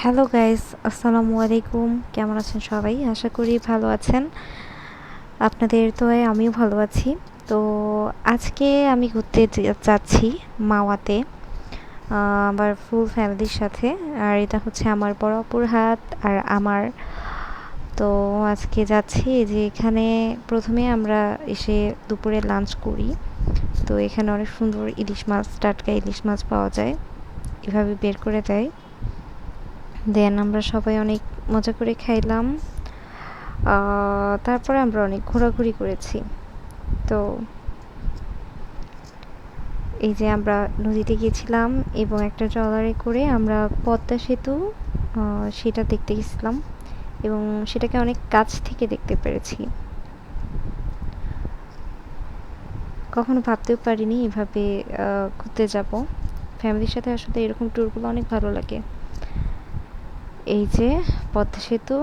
Hello guys, আসসালামু আলাইকুম। কেমন আছেন সবাই? আশা করি ভালো আছেন। আপনাদের দোয়ায় আমিও ভালো আছি। তো আজকে আমি ঘুরতে যাচ্ছি মাওয়াতে, আমার ফুল ফ্যামিলির সাথে। আর এটা হচ্ছে আমার বড় আপুর হাত আর আমার। তো আজকে যাচ্ছি যে এখানে প্রথমে আমরা এসে দুপুরে লাঞ্চ করি। তো এখানে অনেক সুন্দর ইলিশ মাছ, টাটকা ইলিশ মাছ পাওয়া যায়, এভাবে বের করে দেয়। দেন আমরা সবাই অনেক মজা করে খাইলাম। তারপরে আমরা অনেক ঘোরাঘুরি করেছি। তো এই যে আমরা নদীতে গিয়েছিলাম এবং একটা ট্রলারে করে আমরা পদ্মা সেতু সেটা দেখতে গেছিলাম এবং সেটাকে অনেক কাছ থেকে দেখতে পেরেছি। কখনো ভাবতেও পারিনি এভাবে ঘুরতে যাব। ফ্যামিলির সাথে আসলে এরকম ট্যুরগুলো অনেক ভালো লাগে। এই যে পদ্মা সেতু।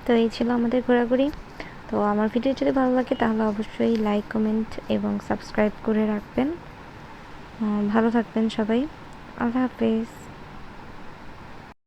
তো এই ছিল আমাদের ঘোরাঘুরি। তো আমার ভিডিও যদি ভালো লাগে তাহলে অবশ্যই লাইক, কমেন্ট এবং সাবস্ক্রাইব করে রাখবেন। ভালো থাকবেন সবাই। আল্লাহ হাফেজ।